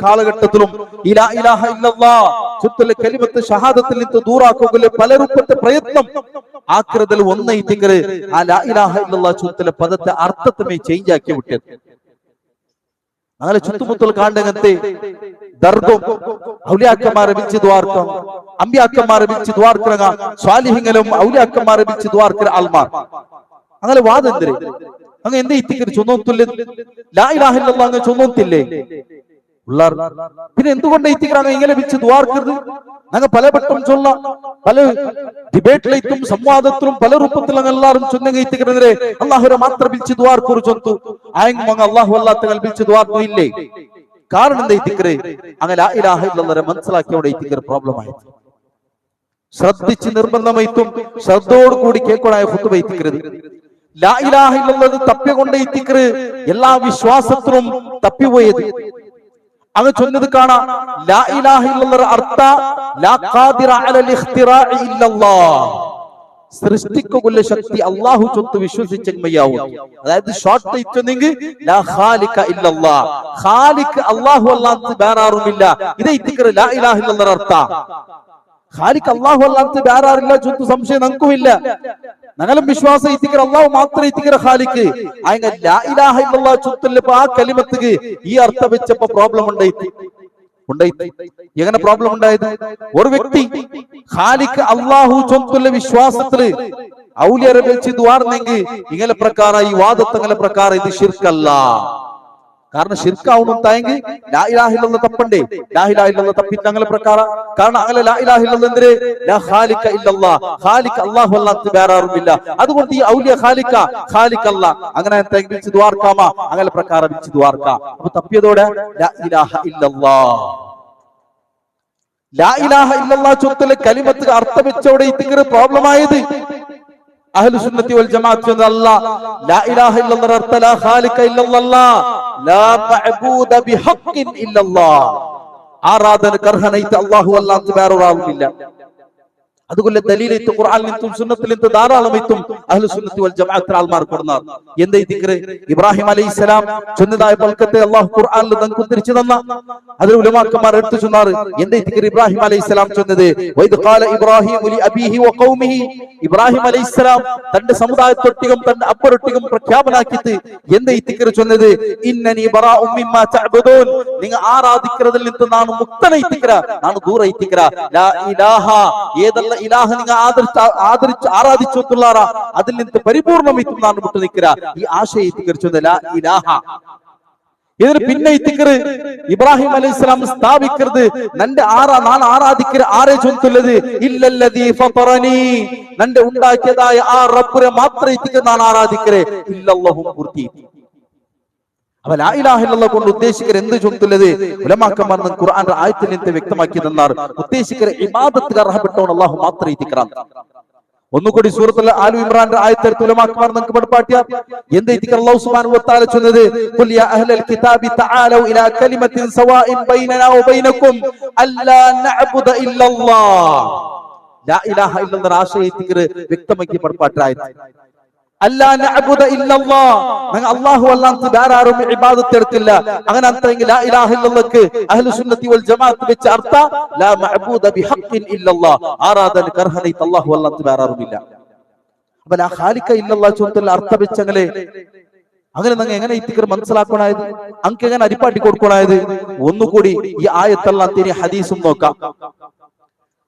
കാലഘട്ടത്തിലും ഇലാ ഇലാഹ ഇല്ലല്ലാഹ് ചൊല്ലൽ കലിമത്ത് ഷഹാദത്തിൽ നിന്ന് ദൂറാക്കുക പലരൂപത്തെ പ്രയത്നം ആക്രതൽ ഒന്നൈത്തിക്കറ് ആ ലാ ഇലാഹ ഇല്ലല്ലാഹ് ചൊല്ലൽ പദത്തെ അർത്ഥത്തെ ചേഞ്ച് ആക്കി വിട്ടത്. അങ്ങനെ ചുറ്റുമുത്തുകൾ കാണുന്നങ്ങനത്തെ ദർദും ഔലിയാക്കന്മാരെ വിളിച്ച് ദ്വാർക്കാം, അമ്പിയാക്കന്മാരെ വിളിച്ച് ദ്വാർക്കറങ്ങ, സ്വാലിഹിങ്ങളും ഔലിയാക്കന്മാരെ വിളിച്ച് ദ്വാർക്കര ആൾമാർ അങ്ങനെ വാദന്തര് അങ്ങ് എന്തേ ഇത്തിക്കര് ചൊന്നോത്തില്ല ലാ ഇലാഹ ഇല്ലല്ലാഹ് അങ്ങ് ചൊന്നോത്തില്ലേ ഉള്ളാർ. പിന്നെ എന്തുകൊണ്ട് ഇത്തിക്കറാണ് ഇങ്ങനെ വിളിച്ച് ദ്വാർക്കരുത്? അങ്ങ് പലവട്ടം ചൊല്ല, പല ഡിബേറ്റിലേക്കും സംവാദത്തിലും പല രൂപത്തിലും എല്ലാവരും ചൊന്നെങ്കിൽ ഇത്തിക്കരെതിരെ അള്ളാഹുരെ മാത്രം വിളിച്ച് ദ്വാർക്കൊരു ചൊന്തു ആയെങ്കിൽ അള്ളാഹു അല്ലാത്തങ്ങൾ വിളിച്ച് ദ്വാർക്കില്ലേ? കാരണം എന്താ ഇത്തിക്കറ് അങ്ങനെ ലാ ഇലാഹ ഇല്ലല്ലാഹ് മനസ്സിലാക്കിയോടെ ഇത്തിക്കറ് പ്രോബ്ലം ആയി. ശ്രദ്ധിച്ച് നിർബന്ധമായിട്ടും ശ്രദ്ധയോട് കൂടി കേൾക്കണായ ഖുതുബ ഇത്തിക്കരുത്. ലാ ഇലാഹ ഇല്ലല്ലാഹ് തപ്പിക്കൊണ്ട് ഇത്തിക്കറ് എല്ലാ വിശ്വാസത്തിലും തപ്പിപ്പോയത്. അങ്ങ് ചൊന്നത് കാണാം ലാ ഇലാഹ ഇല്ലല്ലാഹ് അർത്ഥ ലാ ഖാദിറ അലൽ ഇഖ്തിറാഇ ഇല്ലല്ലാഹ്, സൃഷ്ടിക്കുള്ള ശക്തി അല്ലാഹു ചൊത്ത് വിശ്വസിച്ചെങ്കിൽ. അതായത് ഷോർട്ട് ഇച്ചെങ്കിൽ ലാ ഖാലിക ഇല്ലല്ലാഹ്, ഖാലിക് അല്ലാഹു അല്ലാതെ വേറെ ആരുമില്ല. ഇതേ ഇത്തിക്കറ് ലാ ഇലാഹ ഇല്ലല്ലാഹ് അർത്ഥ. ഖാലിക് അല്ലാഹു അല്ലാതെ വേറെ ആരില്ല ചൊത്ത് സംശയം നമുക്കുമില്ല. ഞങ്ങളും വിശ്വാസം ഇത്തിക്കറ് അല്ലാഹു മാത്രമേ ഇത്തിക്കറ് ഖാലിക്. അങ്ങനെ ലാ ഇലാഹ ഇല്ലല്ലാഹ് ചൊല്ലപ്പോ ആ കലിമത്തിക്ക് ഈ അർത്ഥം വെച്ചപ്പോ പ്രോബ്ലം ഉണ്ടായി. എങ്ങനെ പ്രോബ്ലം ഉണ്ടായത്? ഒരു വ്യക്തി ഖാലിക് അല്ലാഹു ചൊല്ലുള്ള വിശ്വാസത്തില് ഔലിയരെ വെച്ച് ദ്വാർന്നെങ്കിൽ ഇങ്ങനെ പ്രകാരം ഈ വാദത്തങ്ങളെ പ്രകാരം ഇത് ശിർക്കല്ല. കാരണം ശിർക്കാവണം തായെങ്കിൽ ലാ ഇലാഹ ഇല്ലല്ലാഹ് തപ്പണ്ടേ? ലാ ഇലാഹ ഇല്ലല്ലാഹ് തപ്പിട്ട് അങ്ങനെ പ്രകാരം. കാരണം അങ്ങനെ ലാ ഇലാഹ ഇല്ലല്ലാഹ് എന്തിരെ ലാ ഖാലിക ഇല്ലല്ലാഹ്, ഖാലിക് അല്ലാഹു അല്ലാതെ വേറെ ആരുമില്ല. അതുകൊണ്ട് ഈ ഔലിയ ഖാലിക ഖാലിക് അല്ല അങ്ങനെ വിളിച്ച് ദ്വാർക്കാമ അങ്ങനെ പ്രകാരം വിളിച്ച് ദ്വാർക്കാം. അപ്പൊ തപ്പിയതോടെ ലാ ഇലാഹ ഇല്ലല്ലാഹ്, ലാ ഇലാഹ ഇല്ലല്ലാഹ് ചൊല്ലൽ കലിമത്ത് അർത്ഥം വെച്ചോടെ ഇത്തിക്കറ് പ്രോബ്ലം ആയത്. അഹ്ലു സുന്നത്തി വൽ ജമാഅത്ത് അല്ലാഹ് ലാ ഇലാഹ ഇല്ലല്ലാഹ് അർത്ഥ ലാ ഖാലിക ഇല്ലല്ലാഹ് ലാ മഅബൂദ ബിഹഖിൻ ഇല്ലല്ലാഹ്, ആരാധനക്ക് അർഹനായിട്ട് അല്ലാഹു അല്ലാതെ വേറെ ഒരാളുമില്ല. അതുകൊണ്ട് ദലീലൈത്തും ഖുർആനിലും സുന്നത്തിലും ധാരാളമായിട്ടും അഹ്ലു സുന്നത്തി വൽ ജമാഅത്ത് ആൾമാർ കൊടുനാർ. എന്താ ഇത്തിക്കറ്? ഇബ്രാഹിം അലൈഹിസ്സലാം ചൊന്നതായ ബൽക്കത്തെ അല്ലാഹു ഖുർആനിൽ നമുക്ക് ഉദ്ധരിച്ചു തന്ന അതിൽ ഉലമാക്കന്മാർ എടുത്തു ചൊന്നാർ. എന്താ ഇത്തിക്കറ് ഇബ്രാഹിം അലൈഹിസ്സലാം ചൊന്നത്? വൈദ് ഖാല ഇബ്രാഹിം ലി അബീഹി വ ഖൗമിഹി, ഇബ്രാഹിം അലൈഹിസ്സലാം തന്റെ സമുദായത്തൊട്ടിലും തന്റെ അപ്പരൊട്ടിലും പ്രഖ്യാപനാക്കിയിട്ട് എന്താ ഇത്തിക്കറ് ചൊന്നത്? ഇന്നനി ബറാഉം മിമ്മാ തഅബുദൂൻ, നിങ്ങൾ ആരാധിക്കുന്നതിൽ നിന്ന് ഞാൻ മുക്തനായിത്തിക്കറ, ഞാൻ ദൂരയിത്തിക്കറ. ലാ ഇലാഹ ഏതല്ല ഇലാഹ നിങ്ങൾ ആദരിച്ച് ആരാധിച്ചുള്ളാറാ അതിൽ നിന്ന് പരിപൂർണമായിട്ടും നാം വിട്ടു നിൽക്കുക. ഈ ആശയം ഇത്തിക്കറിച്ചത് ലാ ഇലാഹ. ഇതിന് പിന്നെ ഇത്തിക്കറ് ഇബ്രാഹിം അലൈഹിസ്സലാം സ്ഥാപിക്കരുത് നന്റെ നാൻ ആരാധിക്കരുത് ആരെ ചൊല്ലുള്ളത്? ഇല്ലല്ലദീ ഫതറനി, നന്റെ ഉണ്ടാക്കിയതായ ആ റബ്ബിനെ മാത്രമേ ഇത്തിക്കറ് നാൻ ആരാധിക്കരേ. ഇല്ലല്ലാഹു പൂർത്തി. അപ്പൊ ലാ ഇലാഹ ഇല്ലല്ലാഹ് കൊണ്ട് ഉദ്ദേശിക്കർ എന്ത് ചൊല്ലുന്നത്? ഉലമാക്കന്മാർ ഖുർആന്റെ ആയത്തിൽ നിന്ന് വ്യക്തമാക്കി തന്നാർ. ഉദ്ദേശിക്കർ ഇബാദത്ത് അർഹപ്പെട്ടവൻ അല്ലാഹു മാത്രമേ ഇത്തിക്കറാം. ഒന്നുകൂടി സൂറത്തുൽ ആലു ഇമ്രാന്റെ ആയത്തിൽ ഉലമാക്കന്മാർ നമുക്ക് പഠിപ്പാട്ടിയ എന്താ ഇത്തിക്കർ അല്ലാഹു സുബ്ഹാനഹു വ തആല ചൊല്ലുന്നത്? ഖുൽ യാ അഹ്ലൽ കിതാബി തആലൂ ഇലാ കലിമത്തിൻ സവാഇൻ ബൈനനാ വ ബൈനകും അല്ലാ നഅബുദ ഇല്ലല്ലാഹ്. ലാ ഇലാഹ ഇല്ലല്ലാഹ് ആശയം ഇത്തിക്കർ വ്യക്തമാക്കി പഠിപ്പാട്ടായ അല്ലാ നഅബുദ ഇല്ലല്ലാഹ്, ഞങ്ങൾ അല്ലാഹു അല്ലാതെ വേറെ ആരും ഇബാദത്ത് എടുക്കില്ല. അങ്ങനെ അർത്ഥമെങ്കിൽ ലാ ഇലാഹ ഇല്ലല്ലാഹ്ക്ക് അഹ്ലു സുന്നത്തി വൽ ജമാഅത്ത് വെച്ച അർത്ഥ ലാ മഅബൂദ ബിഹഖിൻ ഇല്ലല്ലാഹ്, ആരാധനക്ക് അർഹനായിട്ട് അല്ലാഹു അല്ലാതെ വേറെ ആരുമില്ല. അപ്പൊ ലാ ഖാലിക ഇല്ലല്ലാഹ് ചൊല്ലുന്ന അർത്ഥം വെച്ചങ്ങളെ അങ്ങനെ നിങ്ങൾ എങ്ങനെ ഇത്തിക്കർ മനസ്സിലാക്കണായത്? അങ്ക് എങ്ങനെ അരിപ്പാട്ടി കൊടുക്കണായത്? ഒന്നുകൂടി ഈ ആയത്തല്ലാത്ത ഇനി ഹദീസും നോക്കാം.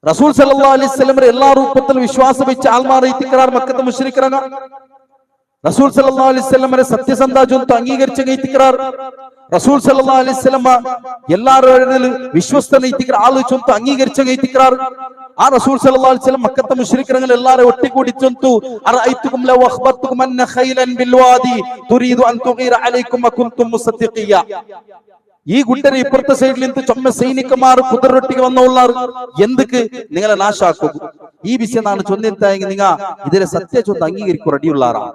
റസൂൽ സല്ലല്ലാഹു അലൈഹി വസല്ലം എല്ലാ രൂപത്തിലും വിശ്വാസം വെച്ച ആൾമാർ ഇത്തിക്കറാർ മക്കത്തെ മുശ്രിക്കറങ്ങ. റസൂൽ സല്ലല്ലാഹു അലൈഹി വസല്ലമയെ സത്യസന്ധ ചൊല്ല് അംഗീകരിച്ച ഇത്തിക്കറാർ. റസൂൽ സല്ലല്ലാഹു അലൈഹി വസല്ലമ എല്ലാവരും വിശ്വസ്തന ഇത്തിക്കർ ആള് ചൊല്ല് അംഗീകരിച്ച ഇത്തിക്കറാർ. ആ റസൂൽ സല്ലല്ലാഹു അലൈഹി വസല്ലം മക്കത്തെ മുശ്രിക്കറങ്ങൾ എല്ലാവരും ഒട്ടിക്കൂടി ചൊല്ല് അറഅയ്തുകും ലൗ അഖ്ബർതുകും അന്ന ഖൈലൻ ബിൽവാദി തുരീദു അൻ തുഗീറ അലൈക്കും വകുൻതും മുസദ്ദിഖിയ. ഈ ഗുണ്ടരെ ഇപ്പുറത്തെ സൈഡിൽ നിന്ന് ചൊമ്മ സൈനികന്മാർ കുതിരൊട്ടിക്ക് വന്നുള്ളാർ എന്തൊക്കെ നിങ്ങളെ നാശാക്കും. ഈ വിഷയം നാണ് ചൊന്നിത്തായെങ്കിൽ നിങ്ങൾ ഇതിലെ സത്യ ചൊന്ന് അംഗീകരിക്കും റെഡിയുള്ളാറാ.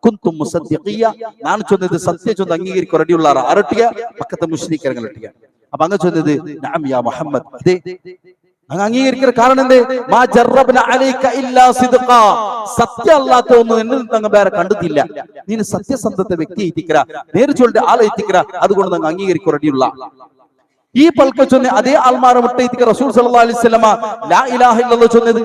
കുന്തും മുസദ്ദിഖിയ, ഞാൻ ചൊന്നത് സത്യ ചൊന്ന് അംഗീകരിക്കും റെഡിയുള്ളാറാ. അരട്ടിയ പക്കത്തെ മുശ്രിക്കരങ്ങൾ ഇട്ടിയ. അപ്പൊ അങ്ങ് ചൊന്നത് നഅം യാ മുഹമ്മദ്, അതെ അങ്ങ് അംഗീകരിക്കുന്ന കാരണം എന്തേ? മാ ജറബ്ന അലൈക ഇല്ലാ സിദ്ഖ, സത്യം അല്ലാത്ത ഒന്നും എന്നിൽ നിന്ന് വേറെ കണ്ടിട്ടില്ല. നീ സത്യസന്ധത്തെ വ്യക്തി എത്തിക്കറ, നേരിച്ചോളുടെ ആളെ എത്തിക്കറ, അതുകൊണ്ട് നിങ്ങൾ അംഗീകരിക്കും റെഡിയുള്ള. ഈ പൽക്ക ചൊന്ന് അതേ ആൾമാർ മുട്ടയിത്തിക്ക് റസൂൽ സല്ലല്ലാഹു അലൈഹി വസല്ലമ ലാ ഇലാഹ ഇല്ലല്ലാഹ് ചൊന്നത്.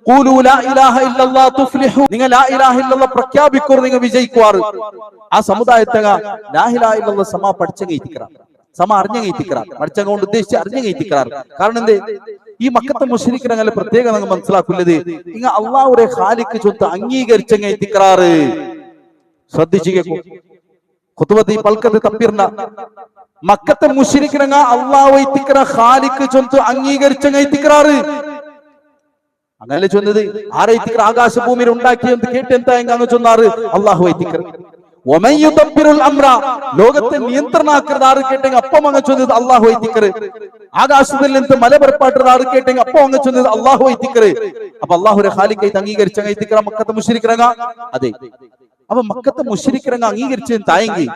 ഖൂലു ലാ ഇലാഹ ഇല്ലല്ലാഹ് തുഫ്ലിഹു, നിങ്ങൾ ലാ ഇലാഹ ഇല്ലല്ലാഹ് പ്രഖ്യാപിക്കൂ, നിങ്ങൾ വിജയിക്കുവാറ്. ആ സമുദായത്തക ലാ ഇലാഹ ഇല്ലല്ലാഹ് സമ പഠിച്ചങ്ങയിത്തിക്കറ, സമ അറിഞ്ഞങ്ങയിത്തിക്കറ, പഠിച്ചങ്ങ കൊണ്ട് ഉദ്ദേശിച്ച് അറിഞ്ഞങ്ങയിത്തിക്കറ. കാരണം എന്തേ, ഈ മക്കത്തെ മുശ്രിക്കിനെ പ്രത്യേകം നിങ്ങൾ മനസ്സിലാക്കുന്നത്, ഇങ്ങ അള്ളാഹുരെ ഖാലിക്ക് ചൊത്ത് അംഗീകരിച്ചങ്ങയിത്തിക്കറാറ്. ശ്രദ്ധിച്ചു കേൾക്കൂ, ഖുതുബത്ത് ഈ പൽക്കത്ത് തപ്പിർന. മക്കത്തെ മുശ്രിക്കിനങ്ങ അള്ളാഹു ഇത്തിക്കറ ഖാലിക്ക് ചൊത്ത് അംഗീകരിച്ചങ്ങയിത്തിക്കറാറ്. അങ്ങനെ ചൊന്നത് ആരൈത്തിക്കർ ആകാശഭൂമിയിൽ ഉണ്ടാക്കിയെന്ന് കേട്ട് എന്താ അങ്ങ് ചൊന്നാറ് അള്ളാഹു ഐത്തിക്കർ. ലോകത്തെ നിയന്ത്രണാക്കുന്നത് ആറ് കേട്ടെങ്കിൽ അപ്പം അങ്ങ് ചൊന്നത് അള്ളാഹു ഐത്തിക്കർ. ആകാശത്തിൽ നിന്ന് മലപരപ്പാട്ടുന്നത് ആറ് കേട്ടെങ്കിൽ അപ്പം അങ്ങ് ചൊന്നത് അള്ളാഹു ഐത്തിക്കർ. അപ്പൊ അള്ളാഹുരെ ഖാലിക്കായിട്ട് അംഗീകരിച്ചങ്ങ മക്കത്തെ മുശ്രിക്കിനങ്ങ. അതെ, അപ്പൊ മക്കത്തെ മുശ്രിക്കിനങ്ങ അംഗീകരിച്ചു തായെങ്കിൽ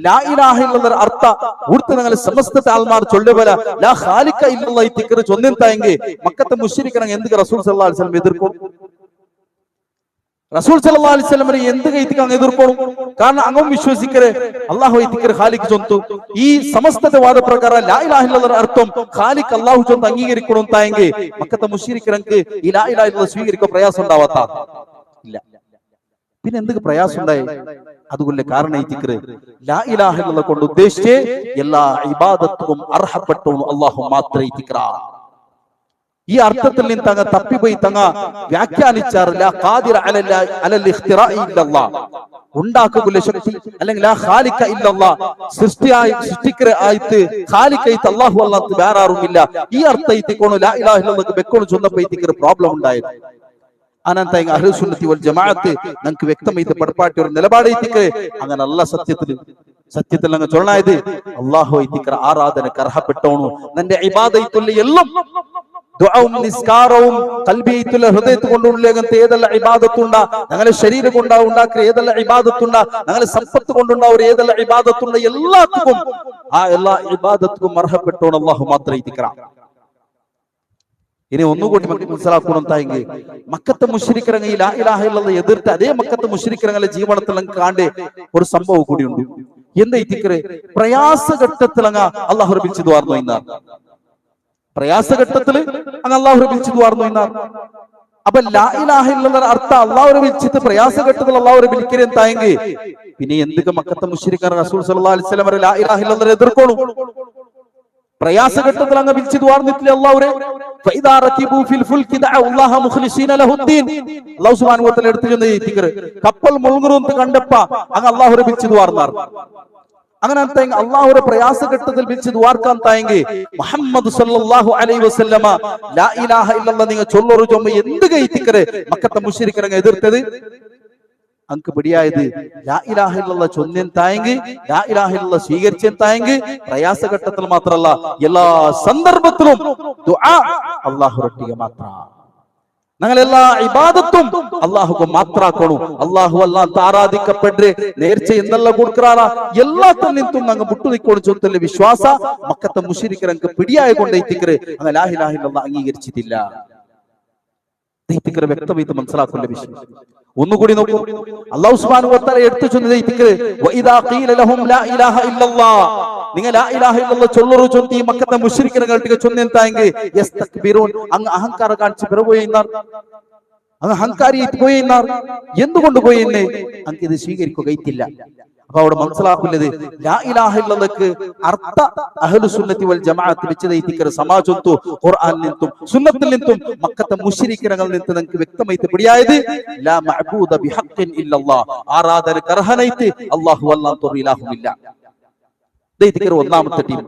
ലാ ഇലാഹ ഇല്ലല്ലാഹ് അർത്ഥ ഊർത്ത് നിങ്ങൾ സമസ്തത്തെ ആൾമാർ ചൊല്ലുപോലെ ലാ ഖാലിക ഇല്ലല്ലാഹ് തിക്ർ ചൊന്നിൻ തായെങ്കിൽ മക്കത്തെ മുശ്രിക്കിനങ്ങ എന്ത് റസൂൽ സല്ലല്ലാഹു അലൈഹി വസല്ലം എതിർക്കും? റസൂൽ സല്ലല്ലാഹു അലൈഹി വസല്ലം എന്ത് കൈത്തിക്ക് എതിർക്കും? കാരണം അങ്ങും വിശ്വസിക്കരെ അള്ളാഹു തിക്ർ ഖാലിക് ചൊന്തു. ഈ സമസ്തത്തെ വാദപ്രകാരം ലാ ഇലാഹ ഇല്ലല്ലാഹ് അർത്ഥം ഖാലിക് അള്ളാഹു ചൊന്ത് അംഗീകരിക്കണം തായെങ്കിൽ മക്കത്തെ മുശ്രിക്കിനങ്ങ് ഈ ലാ ഇലാഹ ഇല്ലല്ലാഹ് സ്വീകരിക്കാൻ പ്രയാസം ഉണ്ടാവാത്ത ഇല്ല. പിന്നെ എന്തൊക്കെ പ്രയാസം ഉണ്ടായി? അതുകൊണ്ട് കാരണം ലാ ഇലാഹ ഇല്ലല്ലാഹ് കൊണ്ട് ഉദ്ദേശിച്ച് എല്ലാ ഇബാദത്തും അർഹപ്പെട്ടവൻ അല്ലാഹു മാത്രമേ തിക്ര. ഈ അർത്ഥത്തിൽ നിന്ന് തങ്ങ തപ്പിപ്പോയി തങ്ങ വ്യാഖ്യാനിച്ചാർ ലാ ഖാദിറ അലൽ ഇഖ്തിറാഇ ഇല്ലല്ലാഹ്, ഉണ്ടാക്കുള്ള ശക്തി അല്ലെങ്കിൽ ലാ ഖാലിക ഇല്ലല്ലാഹ് സൃഷ്ടിക്കര ആയിട്ട് ഖാലിഖായിട്ട് അല്ലാഹു അല്ലാഹു വേറെ ആരുമില്ല. ഈ അർത്ഥത്തിൽ ലാ ഇലാഹ ഇല്ലല്ലാഹ് ബെക്കോണ് ചൊന്നപ്പോൾ ഇതിക്ക് പ്രോബ്ലം ഉണ്ടായത്. അനന്ത അഹ്ലു സുന്നത്തി വൽ ജമാഅത്ത് നമുക്ക് വ്യക്തമായിട്ട് പടപ്പാട്ടി ഒരു നിലപാട് എത്തിക്ക്. അങ്ങനെ അല്ല സത്യത്തിൽ അങ്ങ് ചൊല്ലായത് അല്ലാഹു ഐതിക്ര ആരാധനക്ക് അർഹപ്പെട്ടവണു. നിന്റെ ഇബാദത്തുള്ള എല്ലാം ദുആവും നിസ്കാരവും ഖൽബിയത്തുള്ള ഹൃദയത്ത് കൊണ്ടുള്ളേങ്ങനത്തെ ഏതെല്ലാം ഇബാദത്തുണ്ടാ, ഞങ്ങളെ ശരീരം കൊണ്ടാ ഉണ്ടാക്കുന്ന ഏതെല്ലാം ഇബാദത്തുണ്ടാ, ഞങ്ങളെ സമ്പത്ത് കൊണ്ടുണ്ടാവും ഏതെല്ലാം ഇബാദത്തുണ്ട, എല്ലാത്തിനും ആ എല്ലാ ഇബാദത്തുക്കും അർഹപ്പെട്ടവണു അല്ലാഹു മാത്രമേ ഐതിക്ര. ഇനി ഒന്നുകൂടി മനസ്സിലാക്കണം തായെങ്കിൽ മക്കത്തെ മുശ്രിക്കിനെ ലാ ഇലാഹ ഇല്ലല്ലാഹ് എതിർത്ത് അതേ മക്കത്തെ മുശ്രിക്കിനെ ജീവനത്തിൽ കാണ്ട് ഒരു സംഭവം കൂടിയുണ്ട്. എന്താ ഇതിക്കറ്? പ്രയാസഘട്ടത്തിൽ അങ്ങ് അള്ളാഹു വിളിച്ചു വാർന്നു എന്നാർ. പ്രയാസഘട്ടത്തിൽ അങ്ങ് അള്ളാഹു വിളിച്ചു വാർന്നു എന്നാർ. അപ്പൊ ലാ ഇലാഹ ഇല്ലല്ലാഹ് അർത്ഥം അള്ളാഹു വിളിച്ചിട്ട് പ്രയാസഘട്ടത്തിൽ അള്ളാഹു വിളിക്കരുത് തായെങ്കിൽ പിന്നെ എന്തൊക്കെ മക്കത്തെ മുശ്രിക്കർ റസൂൽ സല്ലല്ലാഹു അലൈഹി വസല്ലം ലാ ഇലാഹ ഇല്ലല്ലാഹ് എതിർക്കോളൂ. പ്രയാസഘട്ടത്തിൽ അങ്ങ് വിളിച്ചു വാർന്നിട്ടില്ല അള്ളാഹുരെ. കപ്പൽ മുഴുങ്ങുന്നത് കണ്ടപ്പ അങ്ങ് അള്ളാഹുരെ വിളിച്ചു വാർന്നാർ. അങ്ങനെ അള്ളാഹുരെ പ്രയാസഘട്ടത്തിൽ വിളിച്ചു വാർക്കാൻ തായെങ്കിൽ മുഹമ്മദ് സല്ലല്ലാഹു അലൈഹി വസല്ലമ ലാ ഇലാഹ ഇല്ലല്ലാഹ് നിങ്ങൾ ചൊല്ലൊരു ചൊമ്മ എന്ത് കൈത്തിക്കറ് മക്കത്തെ മുശ്രിക്കനെ എതിർത്തത് അങ്ക് പിടിയായത് ലാ ഇലാഹ ഇല്ലല്ലാഹ് ചൊന്നൻ തായെങ്കിൽ ലാ ഇലാഹ ഇല്ലല്ലാഹ് സ്വീകരിച്ചൻ തായെങ്കിൽ പ്രയാസഘട്ടത്തിൽ മാത്രമല്ല എല്ലാ സന്ദർഭത്തിലും ദുആ അല്ലാഹുവിന്റെ മാത്രം. ഞങ്ങൾ എല്ലാ ഇബാദത്തും അല്ലാഹുക്ക് മാത്രാക്കണു. അല്ലാഹു അല്ലാഹു ആരാധിക്കപ്പെട്ട് നേർച്ച എന്തെല്ലാം കൊടുക്കറാ എല്ലാത്തിൽ നിന്നും ഞങ്ങൾ മുട്ടുനിക്കോട് ചൊല്ലുന്ന വിശ്വാസ മക്കത്തെ മുശ്രിക്കർക്ക് പിടിയായ കൊണ്ടേത്തിക്കറ് അങ്ങ് ലാ ഇലാഹ ഇല്ലല്ലാഹ് അംഗീകരിച്ചിട്ടില്ല. വ്യക്തമായിട്ട് മനസ്സിലാക്കേണ്ട വിഷയം ഒന്നുകൂടി നോക്കൂ. അല്ലാഹു സുബ്ഹാനഹു വ തആല എടുത്തു ചൊല്ലുന്നത് വഇദാ ഖീല ലഹും ലാ ഇലാഹ ഇല്ലല്ലാഹ്, നിങ്ങൾ ലാ ഇലാഹ ഇല്ലല്ലാഹ് ചൊല്ലറു ചൊല്ലി മക്കത്തെ മുശ്രിക്കുകൾക്ക് ചൊന്നൻ തായെങ്കിൽ യസ്തക്ബിറൂൻ അങ്ങ് അഹങ്കാരം കാണിച്ച് പിറപോയിന്നാർ, അങ്ങ് അഹങ്കാരിയായിട്ട് പോയിന്നാർ. എന്തുകൊണ്ട് പോയിന്നെ? അങ്ങ് ഇത് സ്വീകരിക്കുകയില്ല. അപ്പൊ അവിടെ മനസ്സിലാക്കുന്നത് ലാ ഇലാഹ ഇല്ലല്ലാഹ്ക്ക് അർത്ഥ അഹ്ലു സുന്നത്തി വൽ ജമാഅത്ത് വെച്ചതൈതിക്കർ സമാജത്തു ഖുർആനിൽ നിന്നും സുന്നത്തിൽ നിന്നും മക്കത്തെ മുശ്രിക്കുകളിൽ നിന്ന് നിങ്ങൾക്ക് വ്യക്തമായിട്ട് പിടിയായത് ലാ മഅബൂദ ബിഹഖ്ഇൻ ഇല്ലല്ലാഹ്, ആരാധനക്ക് അർഹനായിട്ട് അല്ലാഹു അല്ലാഹു ഇലാഹുമില്ല. ദൈതിക്കർ ഒന്നാമത്തെ ടീം.